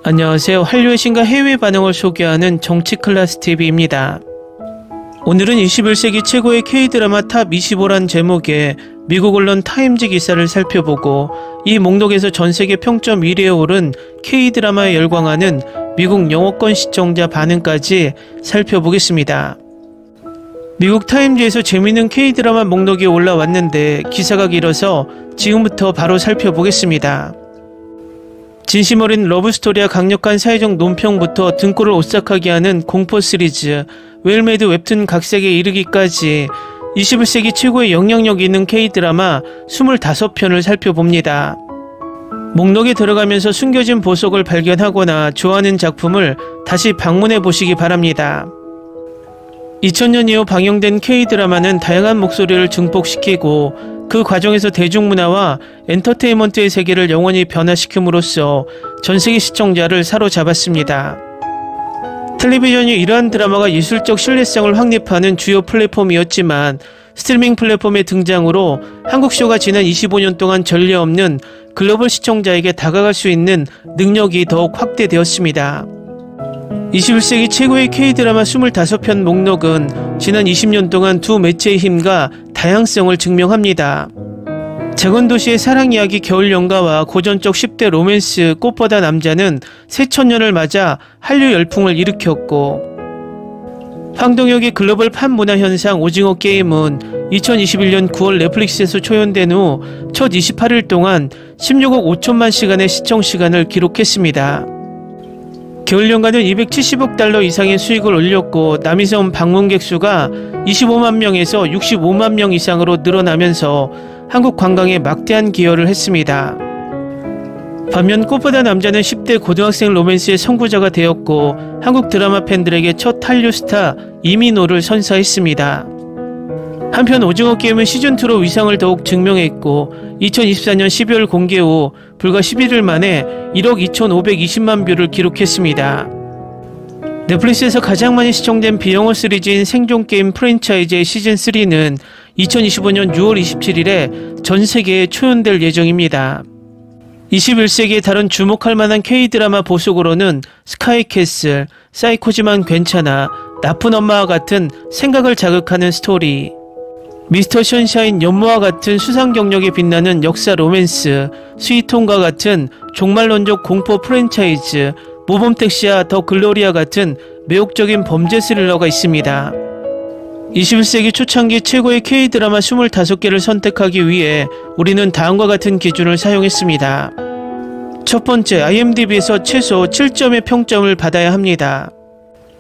안녕하세요. 한류의 신과 해외 반응을 소개하는 정치클래스TV입니다. 오늘은 21세기 최고의 K드라마 탑 25란 제목의 미국 언론 타임즈 기사를 살펴보고 이 목록에서 전세계 평점 1위에 오른 K드라마에 열광하는 미국 영어권 시청자 반응까지 살펴보겠습니다. 미국 타임즈에서 재미있는 K드라마 목록이 올라왔는데 기사가 길어서 지금부터 바로 살펴보겠습니다. 진심 어린 러브스토리와 강력한 사회적 논평부터 등골을 오싹하게 하는 공포 시리즈, 웰메이드 웹툰 각색에 이르기까지 21세기 최고의 영향력 있는 K드라마 25편을 살펴봅니다. 목록에 들어가면서 숨겨진 보석을 발견하거나 좋아하는 작품을 다시 방문해 보시기 바랍니다. 2000년 이후 방영된 K드라마는 다양한 목소리를 증폭시키고 그 과정에서 대중문화와 엔터테인먼트의 세계를 영원히 변화시킴으로써 전세계 시청자를 사로잡았습니다. 텔레비전이 이러한 드라마가 예술적 신뢰성을 확립하는 주요 플랫폼이었지만 스트리밍 플랫폼의 등장으로 한국쇼가 지난 25년 동안 전례 없는 글로벌 시청자에게 다가갈 수 있는 능력이 더욱 확대되었습니다. 21세기 최고의 K드라마 25편 목록은 지난 20년 동안 두 매체의 힘과 다양성을 증명합니다. 작은 도시의 사랑 이야기 겨울연가와 고전적 10대 로맨스 꽃보다 남자는 새천년을 맞아 한류 열풍을 일으켰고, 황동혁의 글로벌 판문화 현상 오징어 게임은 2021년 9월 넷플릭스에서 초연된 후 첫 28일 동안 16억 5천만 시간의 시청 시간을 기록했습니다. 겨울연가는 270억 달러 이상의 수익을 올렸고 남이섬 방문객 수가 25만 명에서 65만 명 이상으로 늘어나면서 한국 관광에 막대한 기여를 했습니다. 반면 꽃보다 남자는 10대 고등학생 로맨스의 선구자가 되었고 한국 드라마 팬들에게 첫 한류 스타 이민호를 선사했습니다. 한편 오징어 게임은 시즌2로 위상을 더욱 증명했고 2024년 12월 공개 후 불과 11일 만에 1억 2,520만 뷰를 기록했습니다. 넷플릭스에서 가장 많이 시청된 비영어 시리즈인 생존게임 프랜차이즈의 시즌3는 2025년 6월 27일에 전세계에 초연될 예정입니다. 21세기에 다른 주목할 만한 K드라마 보석으로는 스카이캐슬, 사이코지만 괜찮아, 나쁜 엄마와 같은 생각을 자극하는 스토리, 미스터 션샤인 연모와 같은 수상 경력에 빛나는 역사 로맨스, 스위트홈과 같은 종말론적 공포 프랜차이즈, 모범택시와 더 글로리아 같은 매혹적인 범죄 스릴러가 있습니다. 21세기 초창기 최고의 K드라마 25개를 선택하기 위해 우리는 다음과 같은 기준을 사용했습니다. 첫 번째, IMDb에서 최소 7점의 평점을 받아야 합니다.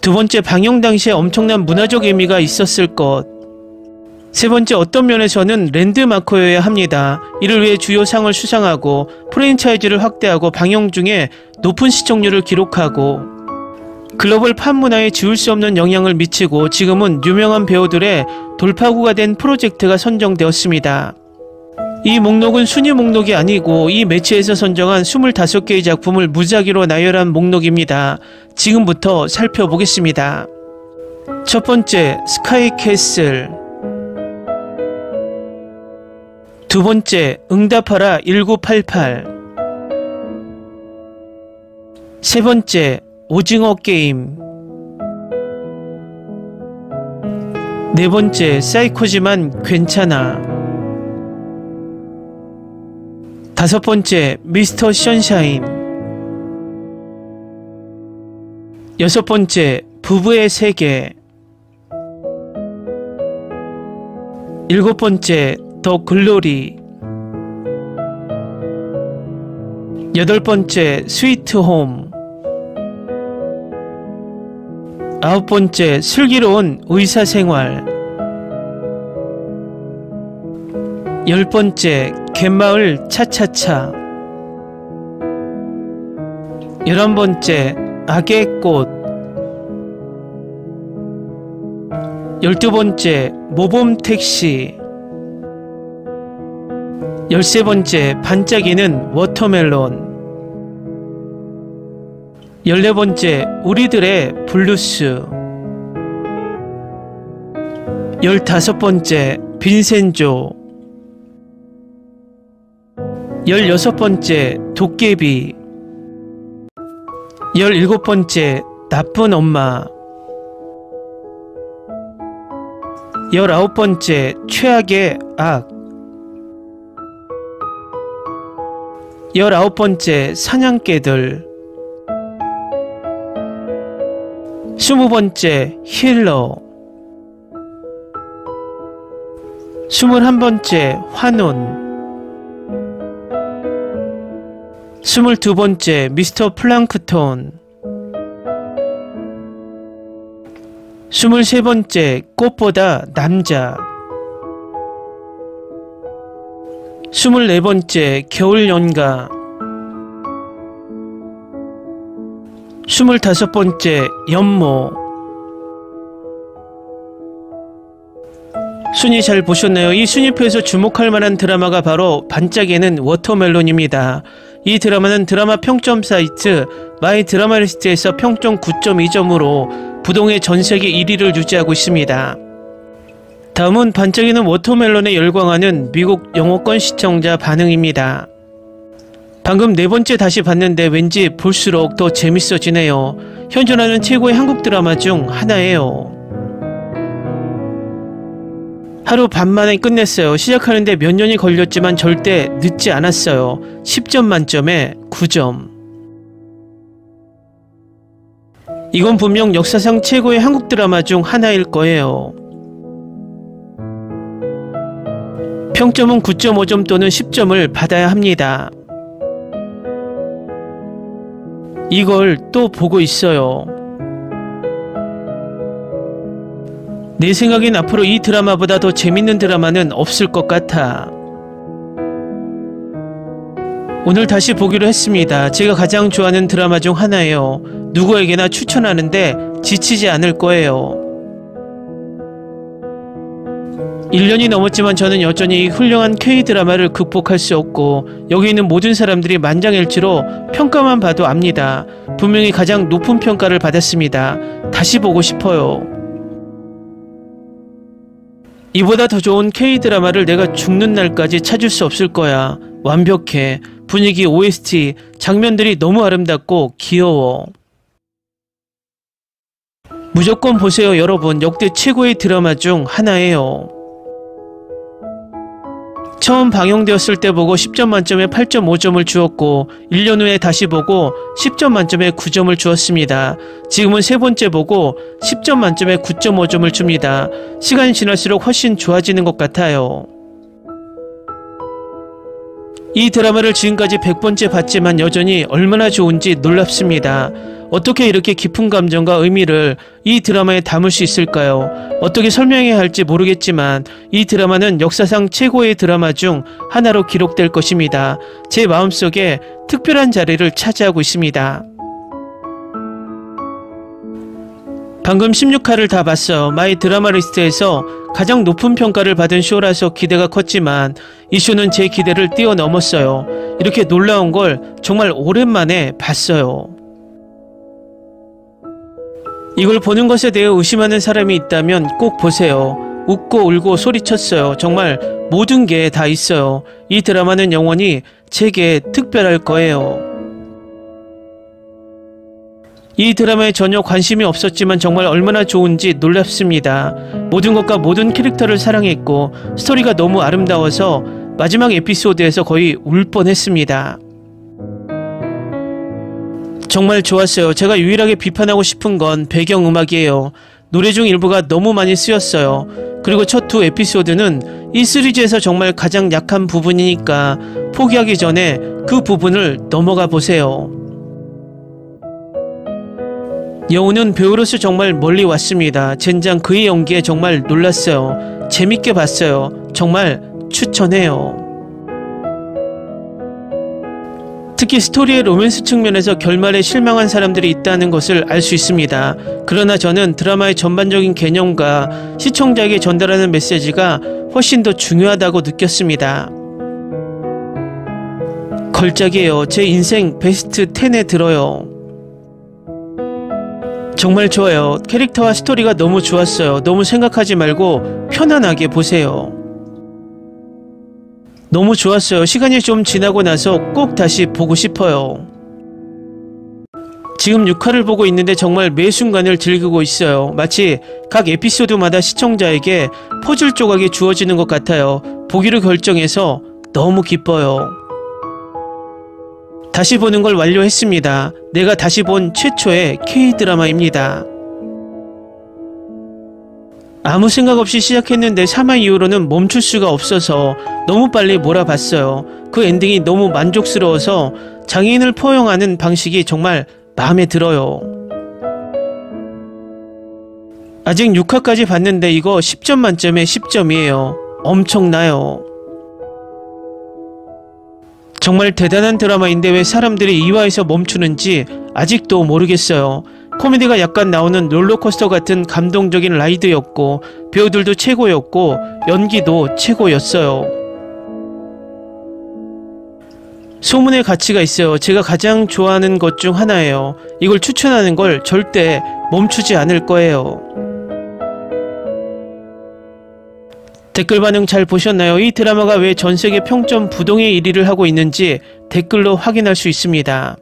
두 번째, 방영 당시에 엄청난 문화적 의미가 있었을 것. 세 번째, 어떤 면에서는 랜드마크여야 합니다. 이를 위해 주요 상을 수상하고 프랜차이즈를 확대하고 방영 중에 높은 시청률을 기록하고 글로벌 팝문화에 지울 수 없는 영향을 미치고 지금은 유명한 배우들의 돌파구가 된 프로젝트가 선정되었습니다. 이 목록은 순위 목록이 아니고 이 매체에서 선정한 25개의 작품을 무작위로 나열한 목록입니다. 지금부터 살펴보겠습니다. 첫 번째, 스카이캐슬. 두 번째, 응답하라 1988. 세 번째, 오징어 게임. 네 번째, 사이코지만 괜찮아. 다섯 번째, 미스터 션샤인. 여섯 번째, 부부의 세계. 일곱 번째, 더 글로리. 여덟 번째, 스위트홈. 아홉 번째, 슬기로운 의사생활. 열 번째, 갯마을 차차차. 11번째, 악의 꽃. 12번째, 모범택시. 13번째, 반짝이는 워터멜론. 14번째, 우리들의 블루스. 15번째, 빈센조. 16번째 도깨비. 17번째 나쁜 엄마. 19번째 최악의 악. 19번째 사냥개들. 20번째 힐러. 21번째 환혼. 22번째 미스터 플랑크톤. 23번째 꽃보다 남자. 24번째 겨울연가. 25번째 연모. 순위 잘 보셨나요? 이 순위표에서 주목할 만한 드라마가 바로 반짝이는 워터멜론입니다. 이 드라마는 드라마 평점 사이트 마이 드라마리스트에서 평점 9.2점으로 부동의 전세계 1위를 유지하고 있습니다. 다음은 반짝이는 워터멜론에 열광하는 미국 영어권 시청자 반응입니다. 방금 네 번째 다시 봤는데 왠지 볼수록 더 재밌어지네요. 현존하는 최고의 한국 드라마 중 하나예요. 하루 반 만에 끝냈어요. 시작하는데 몇 년이 걸렸지만 절대 늦지 않았어요. 10점 만점에 9점. 이건 분명 역사상 최고의 한국 드라마 중 하나일 거예요. 평점은 9.5점 또는 10점을 받아야 합니다. 이걸 또 보고 있어요. 내 생각엔 앞으로 이 드라마보다 더 재밌는 드라마는 없을 것 같아. 오늘 다시 보기로 했습니다. 제가 가장 좋아하는 드라마 중 하나예요. 누구에게나 추천하는데 지치지 않을 거예요. 1년이 넘었지만 저는 여전히 훌륭한 K-드라마를 극복할 수 없고 여기 있는 모든 사람들이 만장일치로 평가만 봐도 압니다. 분명히 가장 높은 평가를 받았습니다. 다시 보고 싶어요. 이보다 더 좋은 K-드라마를 내가 죽는 날까지 찾을 수 없을 거야. 완벽해. 분위기, OST, 장면들이 너무 아름답고 귀여워. 무조건 보세요 여러분. 역대 최고의 드라마 중 하나예요. 처음 방영되었을 때 보고 10점 만점에 8.5점을 주었고 1년 후에 다시 보고 10점 만점에 9점을 주었습니다. 지금은 세 번째 보고 10점 만점에 9.5점을 줍니다. 시간이 지날수록 훨씬 좋아지는 것 같아요. 이 드라마를 지금까지 100번째 봤지만 여전히 얼마나 좋은지 놀랍습니다. 어떻게 이렇게 깊은 감정과 의미를 이 드라마에 담을 수 있을까요? 어떻게 설명해야 할지 모르겠지만 이 드라마는 역사상 최고의 드라마 중 하나로 기록될 것입니다. 제 마음속에 특별한 자리를 차지하고 있습니다. 방금 16화를 다 봤어요. 마이 드라마 리스트에서 가장 높은 평가를 받은 쇼라서 기대가 컸지만 이 쇼는 제 기대를 뛰어넘었어요. 이렇게 놀라운 걸 정말 오랜만에 봤어요. 이걸 보는 것에 대해 의심하는 사람이 있다면 꼭 보세요. 웃고 울고 소리쳤어요. 정말 모든 게 다 있어요. 이 드라마는 영원히 제게 특별할 거예요. 이 드라마에 전혀 관심이 없었지만 정말 얼마나 좋은지 놀랍습니다. 모든 것과 모든 캐릭터를 사랑했고 스토리가 너무 아름다워서 마지막 에피소드에서 거의 울 뻔했습니다. 정말 좋았어요. 제가 유일하게 비판하고 싶은 건 배경음악이에요. 노래 중 일부가 너무 많이 쓰였어요. 그리고 첫 두 에피소드는 이 시리즈에서 정말 가장 약한 부분이니까 포기하기 전에 그 부분을 넘어가 보세요. 여우는 배우로서 정말 멀리 왔습니다. 젠장 그의 연기에 정말 놀랐어요. 재밌게 봤어요. 정말 추천해요. 특히 스토리의 로맨스 측면에서 결말에 실망한 사람들이 있다는 것을 알 수 있습니다. 그러나 저는 드라마의 전반적인 개념과 시청자에게 전달하는 메시지가 훨씬 더 중요하다고 느꼈습니다. 걸작이에요. 제 인생 베스트 10에 들어요. 정말 좋아요. 캐릭터와 스토리가 너무 좋았어요. 너무 생각하지 말고 편안하게 보세요. 너무 좋았어요. 시간이 좀 지나고 나서 꼭 다시 보고 싶어요. 지금 6화를 보고 있는데 정말 매 순간을 즐기고 있어요. 마치 각 에피소드마다 시청자에게 퍼즐 조각이 주어지는 것 같아요. 보기로 결정해서 너무 기뻐요. 다시 보는 걸 완료했습니다. 내가 다시 본 최초의 K-드라마입니다. 아무 생각 없이 시작했는데 3화 이후로는 멈출 수가 없어서 너무 빨리 몰아봤어요. 그 엔딩이 너무 만족스러워서 장애인을 포용하는 방식이 정말 마음에 들어요. 아직 6화까지 봤는데 이거 10점 만점에 10점이에요. 엄청나요. 정말 대단한 드라마인데 왜 사람들이 2화에서 멈추는지 아직도 모르겠어요. 코미디가 약간 나오는 롤러코스터 같은 감동적인 라이드였고 배우들도 최고였고 연기도 최고였어요. 소문의 가치가 있어요. 제가 가장 좋아하는 것 중 하나예요. 이걸 추천하는 걸 절대 멈추지 않을 거예요. 댓글 반응 잘 보셨나요? 이 드라마가 왜 전세계 평점 부동의 1위를 하고 있는지 댓글로 확인할 수 있습니다.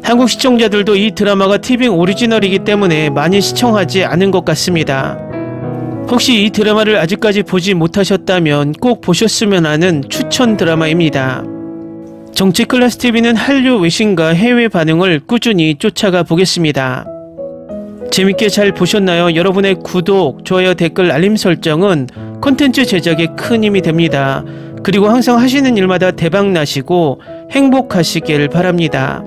한국 시청자들도 이 드라마가 티빙 오리지널이기 때문에 많이 시청하지 않은 것 같습니다. 혹시 이 드라마를 아직까지 보지 못하셨다면 꼭 보셨으면 하는 추천 드라마입니다. 정치클래스TV는 한류 외신과 해외 반응을 꾸준히 쫓아가 보겠습니다. 재밌게 잘 보셨나요? 여러분의 구독, 좋아요, 댓글, 알림 설정은 콘텐츠 제작에 큰 힘이 됩니다. 그리고 항상 하시는 일마다 대박 나시고 행복하시길 바랍니다.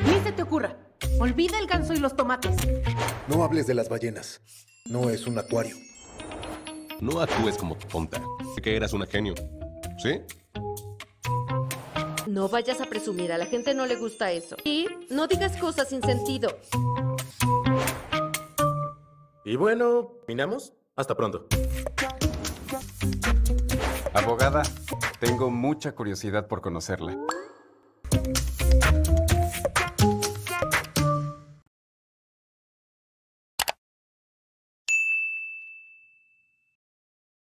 Ni se te ocurra. Olvida el ganso y los tomates. No hables de las ballenas. No es un acuario. No actúes como tonta. Sé que eras una genio. ¿Sí? No vayas a presumir, a la gente no le gusta eso. Y no digas cosas sin sentido. Y bueno, ¿terminamos? Hasta pronto. Abogada, tengo mucha curiosidad por conocerla.